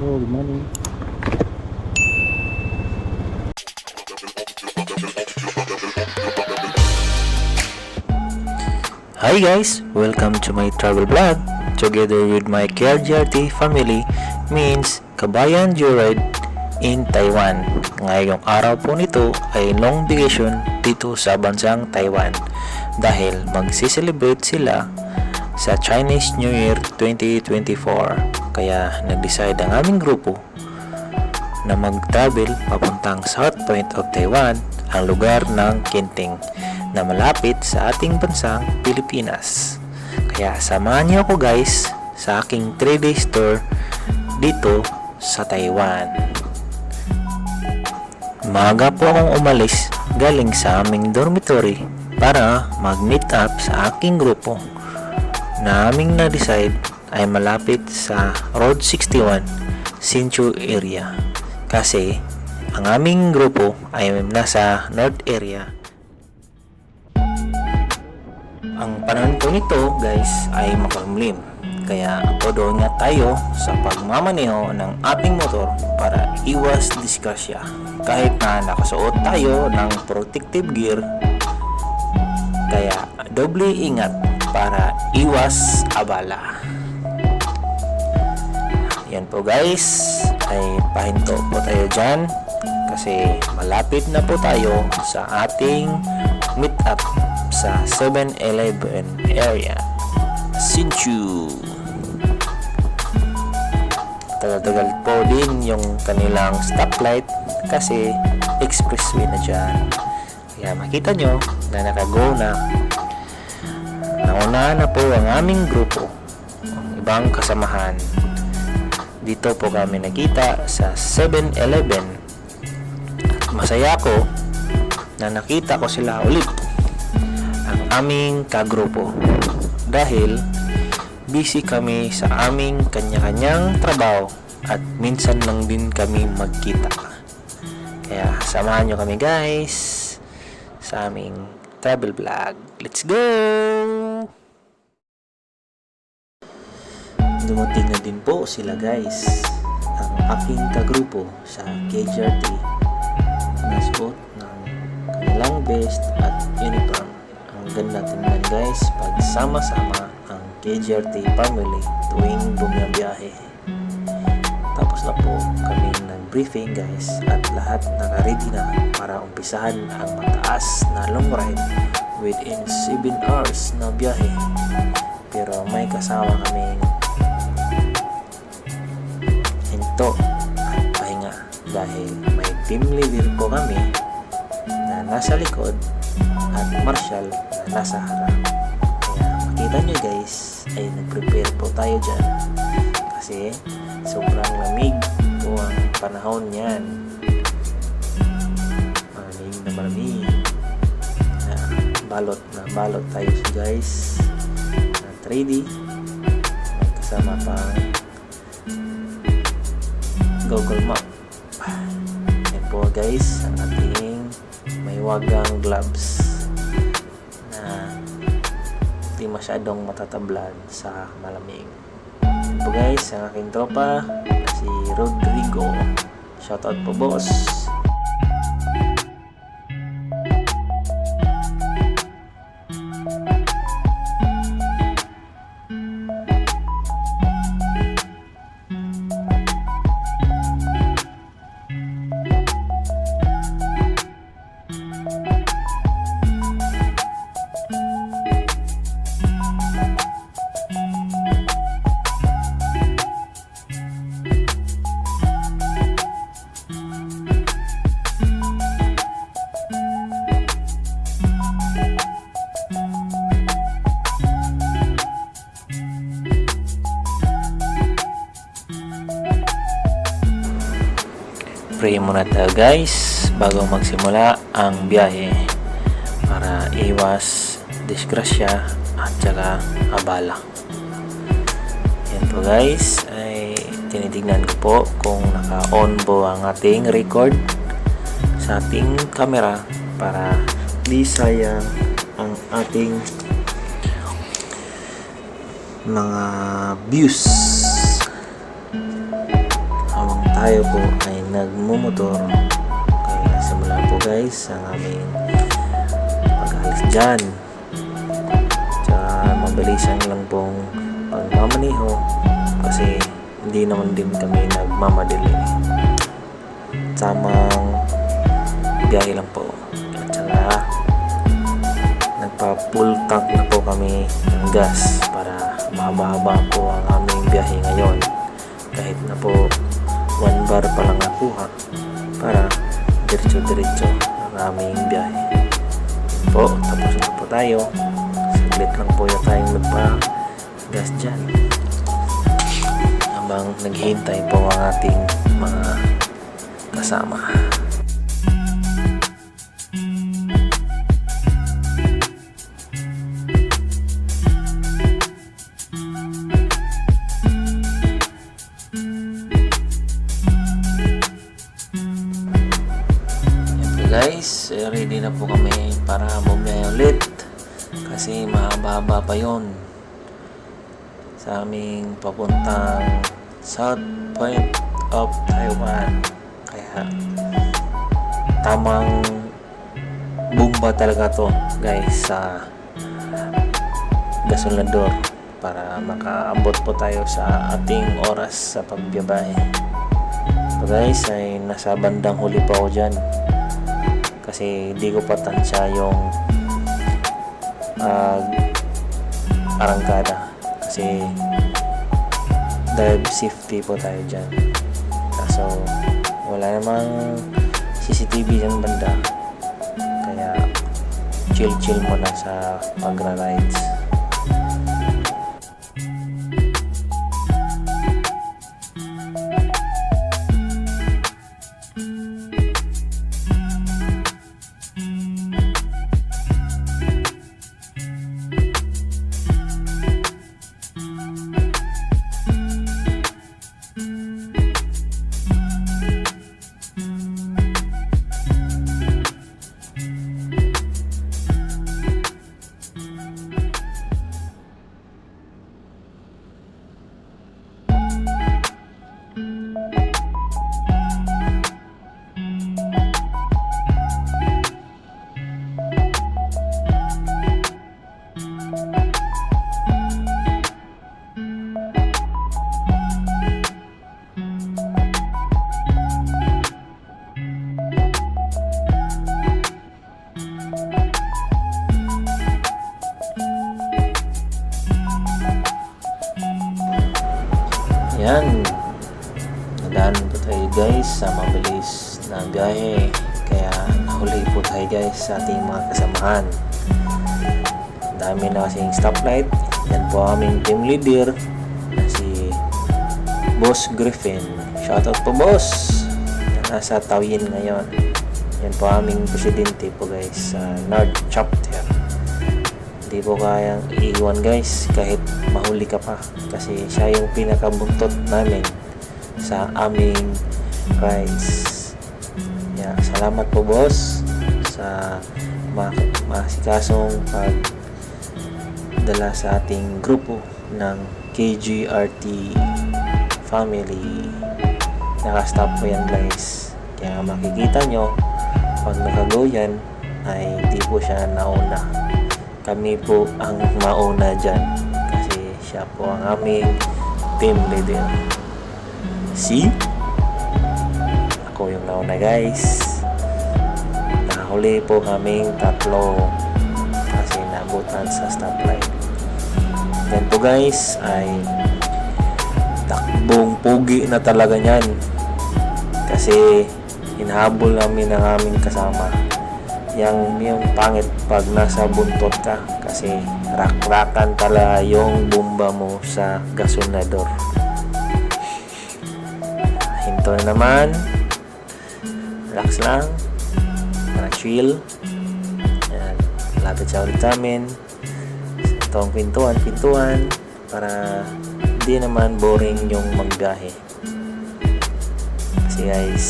Hello, good morning. Hi guys! Welcome to my travel vlog. Together with my KRGRT family means Kabayan Joyride in Taiwan. Ngayong araw po nito ay long vacation dito sa bansang Taiwan dahil magsi-celebrate sila sa Chinese New Year 2024. Kaya nag-decide ang aming grupo na mag-travel papuntang South Point of Taiwan, ang lugar ng Kinting na malapit sa ating bansang Pilipinas. Kaya samahan niyo ako guys sa aking 3 days tour dito sa Taiwan. Maaga po akong umalis galing sa aming dormitory para mag-meet up sa aking grupo na aming na-decide ay malapit sa Road 61 Hsinchu area kasi ang aming grupo ay nasa north area. Ang panahon po nito guys ay makulimlim, kaya todo nga tayo sa pagmamaneho ng ating motor para iwas disgrasya. Kahit na nakasuot tayo ng protective gear, kaya doble ingat para iwas abala. Yan po guys, ay pahinto po tayo dyan kasi malapit na po tayo sa ating meet up sa 7-Eleven area, Hsinchu. Tagal-tagal po din yung kanilang stoplight kasi expressway na dyan. Kaya makita nyo na nakago na. Nauna na po ang aming grupo, ang ibang kasamahan. Dito po kami nakita sa 7-Eleven. Masaya ko na nakita ko sila ulit, ang aming kagrupo, dahil busy kami sa aming kanya-kanyang trabaho at minsan lang din kami magkita. Kaya samahan nyo kami guys sa aming travel vlog. Let's go! Dumating na din po sila guys, ang aking kagrupo sa KGRT na suot ng kanilang vest at uniform. Ang ganda tingnan guys pag sama-sama ang KGRT family tuwing bumiyahe. Tapos na po kami nag-briefing guys at lahat naka-ready na para umpisahan ang mataas na long ride within 7 hours na biyahe. Pero may kasama kaming hinto at pahinga dahil may team leader po kami na nasa likod at marshal na nasa harap. Kaya makita nyo guys ay nag-prepare po tayo dyan kasi sobrang lamig po ang panahon yan. Maraming na maraming na balot tayo guys at ready. May kasama pang Google Map. Yan po guys ang ating may wagang gloves na di masyadong matatablad sa malamig. Yan po guys ang aking tropa na si Rodrigo. Shoutout po boss. Pray muna tayo guys bago magsimula ang biyahe para iwas disgrasya at saka abala. Yan po guys, ay tinitignan ko po kung naka-on po ang ating record sa ating camera para di sayang ang ating mga views. tayo po ay nagmumotor. Kaya simula po guys ang aming pag-alis dyan. Tsaka mabilisan lang pong pagmamaniho kasi hindi naman din kami nagmamadali. Tamang biyahe lang po. At saka nagpa-full tank na po kami ng gas para mahaba-haba po ang aming biyahe ngayon. Kahit na po 1 bar pa lang nakuha para diretso-diretso ang aming biyahe. Po, tapos na po tayo. Saglit lang po yung tayong magpa-gas dyan. Habang naghihintay po ang ating mga kasama. Guys, ready na po kami para bumiyay ulit kasi mahaba-haba pa yon sa aming papuntang South Point of Taiwan. Kaya tamang bomba talaga to guys sa gasolinador para makaabot po tayo sa ating oras sa pagbiyahe. So guys, ay nasa bandang huli pa ako dyan kasi di ko pa tansya yung arangkada kasi dive safety po tayo dyan. So wala namang CCTV dyan banda kaya chill muna sa pagra-rides. Yan, nadaan po tayo guys sa mabilis na biyahe kaya nahuli po tayo guys sa ating mga kasamahan. Dami na kasing stoplight. Yan po aming team leader na si Boss Griffin. Shoutout po boss, nasa Taoyin ngayon. Yan po aming presidente po guys sa North Chapter. Hindi po kayang iiwan guys kahit mahuli ka pa kasi siya yung pinakabuntot namin sa aming rides. Yeah, salamat po boss sa masikasong pagdala sa ating grupo ng KGRT family. Nakastop po yan guys, kaya makikita nyo pag nakago yan ay di po siya nauna. Kami po ang mauna dyan kasi siya po ang aming team leader. See? Ako yung nauna guys. Nakahuli po kaming tatlo kasi nabutan sa stoplight. Yan po guys ay takbong pugi na talaga nyan kasi hinahabol namin ang aming kasama. Yung pangit pag nasa buntot ka kasi rakrakan talaga yung bomba mo sa gasolinador. Hinto na naman, relax lang, para chill. Ayan, lapit siya ulit sa amin. Itong pintuan para hindi naman boring yung magbiyahe. Kasi guys,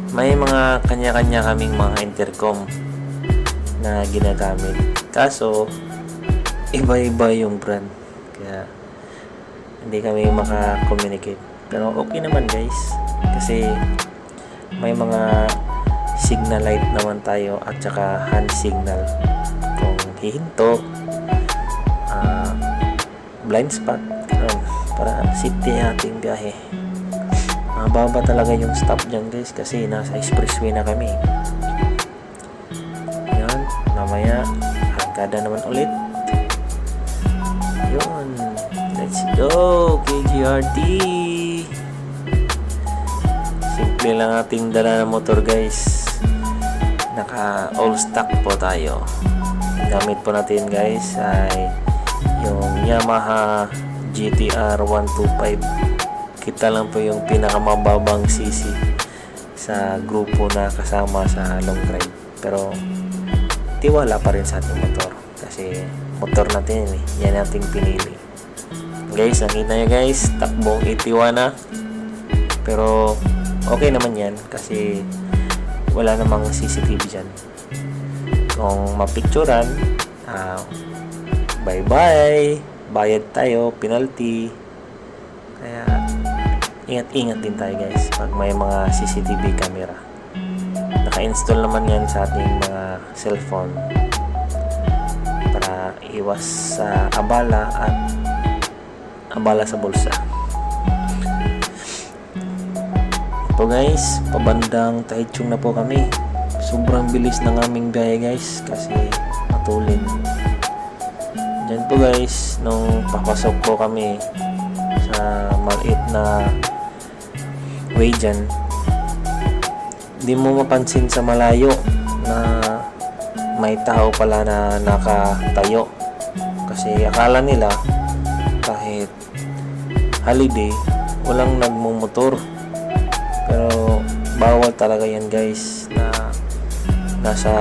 may mga kanya-kanya kaming mga intercom na ginagamit. Kaso, iba-iba yung brand. Kaya, hindi kami maka-communicate. Pero okay naman guys, kasi may mga signal light naman tayo at saka hand signal. Kung hihinto, blind spot, para safety ang ating biyahe. Mababa talaga yung stop dyan guys kasi nasa expressway na kami. Yan, mamaya hangkada naman ulit. Yun, let's go KGRT. Simple lang ating dala ng motor guys. Naka all stock po tayo. Gamit po natin guys ay yung Yamaha GTR 125. Kita lang po yung pinakamababang CC sa grupo na kasama sa long ride. Pero tiwala pa rin sa ating motor kasi motor natin yun eh. Yan ating pinili. Guys, nakita nyo guys, takbong 81 na. Pero okay naman yan kasi wala namang CCTV dyan. Kung mapicturan, bye bye, bayad tayo, penalty. Kaya ingat-ingat din tayo guys pag may mga CCTV camera. Naka-install naman yan sa ating mga cellphone para iwas sa abala at abala sa bulsa. Ito guys, pabandang Taichung na po kami. Sobrang bilis ng aming biyahe guys kasi matulin. Diyan po guys, nung papasok po kami sa maliit na way dyan, hindi mo mapansin sa malayo na may tao pala na nakatayo kasi akala nila kahit holiday walang nagmumotor, pero bawal talaga yan guys na nasa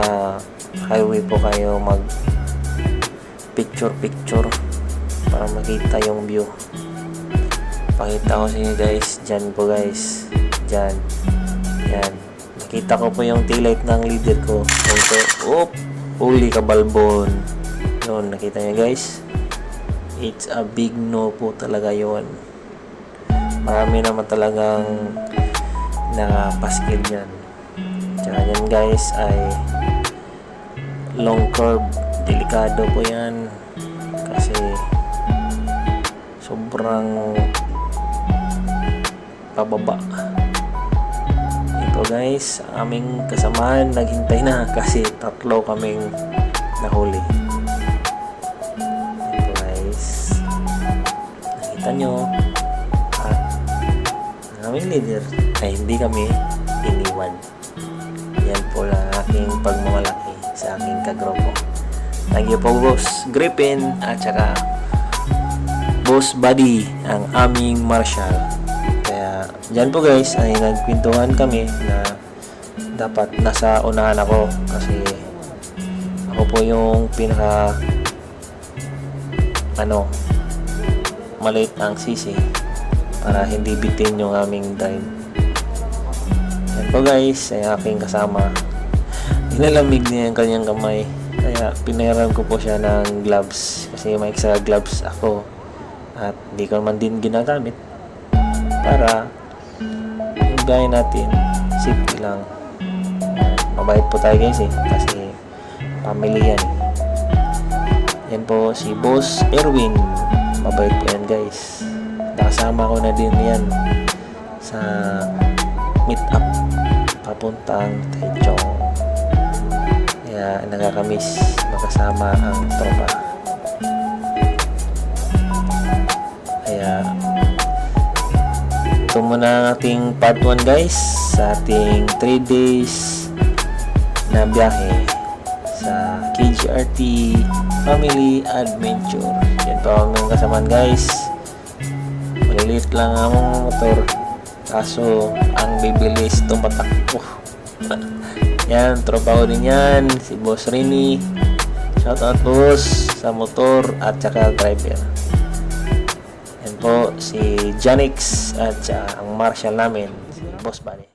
highway po kayo mag picture para makita yung view. Pakita ko sa inyo guys, dyan po guys, dyan, yan, nakita ko po yung taillight ng leader ko. Oop, huli ka balbon. Yun, nakita nyo guys, it's a big no po talaga yun. Marami naman talagang nakapaskil dyan. Tsaka yan guys ay long curve, delikado po yan kasi sobrang pababa. Ito guys, aming kasamahan naghintay na kasi tatlo kaming nahuli. Ito guys, nakita nyo, at ang aming leader ay hindi kami iniwan. Yan po lang aking pagmamalaki sa aking kagrupo. Thank you po Boss Griffin at saka Boss Buddy, ang aming marshal. Kaya dyan po guys ay nagkwentuhan kami na dapat nasa unahan ako kasi ako po yung pinaka maliit ang sisi para hindi bitin yung aming drive. Yan po guys ay aking kasama. Nilalamig niya yung kanyang kamay kaya pinahiram ko po siya ng gloves kasi may extra gloves ako at hindi ko naman din ginagamit para yung biyahe natin safety lang. Mabait po tayo guys kasi family yan. Yan po si Boss Erwin, mabait po yan guys. Nakasama ko na din yan sa meet up papuntang Taichung. Kaya nakakamiss makasama ang tropa. Kaya ito muna ang ating part 1 guys sa ating 3 days na biyahe sa KGRT Family Adventure. Yan po ang kasamaan guys. Maliliit lang ang motor kaso ang bibilis tumatakbo. Yan, tropa ko din yan, si Boss Rini. Shoutout boss sa motor at saka driver. Yan po si Janix at ang marshal namin, si Boss Buddy.